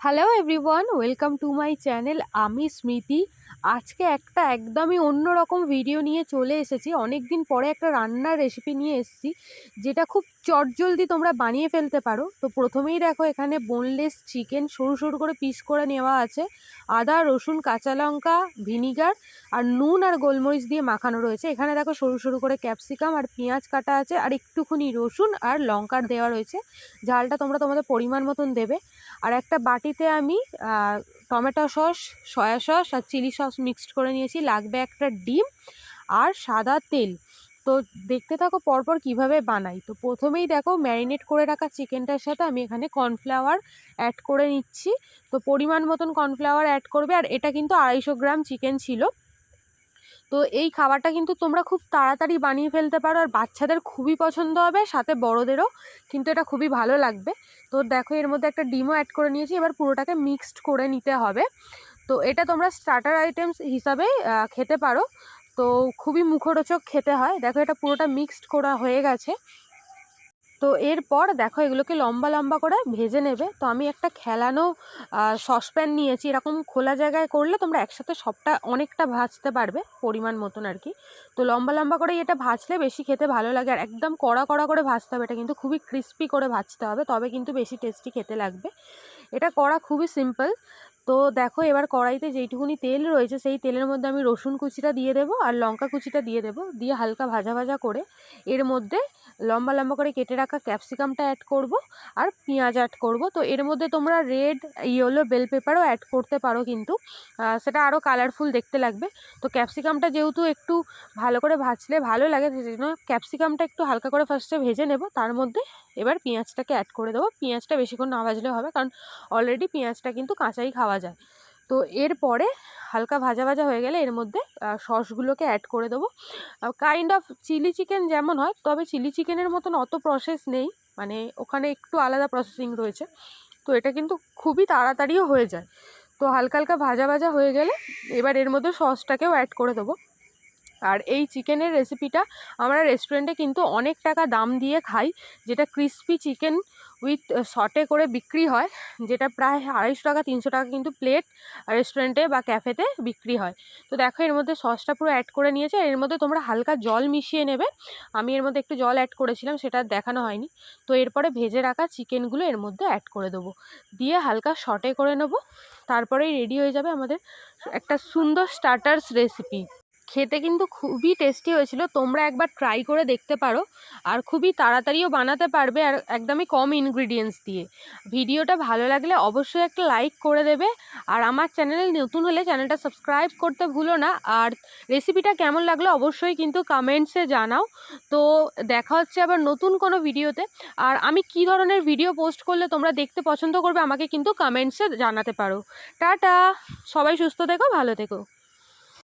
Hello everyone, welcome to my channel. আমি স্মৃতি। আজকে একটা একদমই অন্যরকম ভিডিও নিয়ে চলে এসেছি। অনেক দিন পরে একটা রান্নার রেসিপি নিয়ে এসেছি, যেটা খুব চটজলদি তোমরা বানিয়ে ফেলতে পারো। তো প্রথমেই দেখো, এখানে বোনলেস চিকেন সরু সরু করে পিস করে নেওয়া আছে। আদা, রসুন, কাঁচা লঙ্কা, ভিনিগার আর নুন আর গোলমরিচ দিয়ে মাখানো রয়েছে। এখানে দেখো সরু সরু করে ক্যাপসিকাম আর পেঁয়াজ কাটা আছে, আর একটুখানি রসুন আর লঙ্কার দেওয়া রয়েছে। ঝালটা তোমরা তোমাদের পরিমাণ মতন দেবে। আর একটা বাটিতে আমি টমেটো সস, সয়া সস আর চিলি সস মিক্সড করে নিয়েছি। লাগবে একটা ডিম আর সাদা তেল। তো দেখতে থাকো পরপর কিভাবে বানাই। তো প্রথমেই দেখো, ম্যারিনেট করে রাখা চিকেনটার সাথে আমি এখানে কর্নফ্লাওয়ার অ্যাড করে নিচ্ছি। তো পরিমাণ মতন কর্নফ্লাওয়ার অ্যাড করবে। আর এটা কিন্তু 250 গ্রাম চিকেন ছিল। তো এই খাবারটা কিন্তু তোমরা খুব তাড়াতাড়ি বানিয়ে ফেলতে পারো, আর বাচ্চাদের খুবই পছন্দ হবে, সাথে বড়োদেরও কিন্তু এটা খুবই ভালো লাগবে। তো দেখো, এর মধ্যে একটা ডিমও অ্যাড করে নিয়েছি। এবার পুরোটাকে মিক্সড করে নিতে হবে। তো এটা তোমরা স্টার্টার আইটেমস হিসাবে খেতে পারো। তো খুবই মুখরোচক খেতে হয়। দেখো, এটা পুরোটা মিক্সড করা হয়ে গেছে। তো এরপর দেখো, এগুলোকে লম্বা লম্বা করে ভেজে নেবে। তো আমি একটা খেলানো সসপ্যান নিয়েছি। এরকম খোলা জায়গায় করলে তোমরা একসাথে সবটা অনেকটা ভাজতে পারবে, পরিমাণ মতন আর কি। তো লম্বা লম্বা করেই এটা ভাজলে বেশি খেতে ভালো লাগে। আর একদম কড়া কড়া করে ভাজতে হবে, এটা কিন্তু খুবই ক্রিস্পি করে ভাজতে হবে, তবে কিন্তু বেশি টেস্টি খেতে লাগবে। এটা করা খুবই সিম্পল। তো দেখো, এবার কড়াইতে যেইটুকুনি তেল রয়েছে, সেই তেলের মধ্যে আমি রসুন কুচিটা দিয়ে দেবো আর লঙ্কা কুচিটা দিয়ে দেবো। দিয়ে হালকা ভাজা ভাজা করে এর মধ্যে লম্বা লম্বা করে কেটে রাখা ক্যাপসিকামটা অ্যাড করব আর পেঁয়াজ অ্যাড করব। তো এর মধ্যে তোমরা রেড, ইয়েলো বেল পেপারও অ্যাড করতে পারো, কিন্তু সেটা আরও কালারফুল দেখতে লাগবে। তো ক্যাপসিকামটা যেহেতু একটু ভালো করে ভাজলে ভালো লাগে, সেই জন্য ক্যাপসিকামটা একটু হালকা করে ফার্স্টে ভেজে নেব। তার মধ্যে এবার পেঁয়াজটাকে অ্যাড করে দেবো। পেঁয়াজটা বেশিক্ষণ না ভাজলেও হবে, কারণ অলরেডি পেঁয়াজটা কিন্তু কাঁচাই খাওয়া যায়। তো এরপরে হালকা ভাজা ভাজা হয়ে গেলে এর মধ্যে সসগুলোকে অ্যাড করে দেবো। কাইন্ড অফ চিলি চিকেন যেমন হয়, তবে চিলি চিকেনের মতন অত প্রসেস নেই, মানে ওখানে একটু আলাদা প্রসেসিং রয়েছে। তো এটা কিন্তু খুবই তাড়াতাড়িও হয়ে যায়। তো হালকা হালকা ভাজা ভাজা হয়ে গেলে এবার এর মধ্যে সসটাকেও অ্যাড করে দেবো। আর এই চিকেনের রেসিপিটা আমরা রেস্টুরেন্টে কিন্তু অনেক টাকা দাম দিয়ে খাই, যেটা ক্রিসপি চিকেন উইথ সটে করে বিক্রি হয়, যেটা প্রায় 250 টাকা 300 টাকা কিন্তু প্লেট রেস্টুরেন্টে বা ক্যাফেতে বিক্রি হয়। তো দেখো, এর মধ্যে সসটা পুরো অ্যাড করে নিয়েছে। এর মধ্যে তোমরা হালকা জল মিশিয়ে নেবে। আমি এর মধ্যে একটু জল অ্যাড করেছিলাম, সেটা দেখানো হয়নি। তো এরপরে ভেজে রাখা চিকেনগুলো এর মধ্যে অ্যাড করে দেবো, দিয়ে হালকা সটে করে নেবো। তারপরেই রেডি হয়ে যাবে আমাদের একটা সুন্দর স্টার্টার্স রেসিপি। খেতে কিন্তু খুবই টেস্টি হয়েছিল, তোমরা একবার ট্রাই করে দেখতে পারো। আর খুবই তাড়াতাড়িও বানাতে পারবে, আর একদমই কম ইনগ্রিডিয়েন্টস দিয়ে। ভিডিওটা ভালো লাগলে অবশ্যই একটা লাইক করে দেবে। আর আমার চ্যানেলে নতুন হলে চ্যানেলটা সাবস্ক্রাইব করতে ভুলো না। আর রেসিপিটা কেমন লাগলো অবশ্যই কিন্তু কমেন্টসে জানাও। তো দেখা হচ্ছে আবার নতুন কোনো ভিডিওতে। আর আমি কী ধরনের ভিডিও পোস্ট করলে তোমরা দেখতে পছন্দ করবে, আমাকে কিন্তু কমেন্টসে জানাতে পারো। টাটা, সবাই সুস্থ থেকো, ভালো থেকো।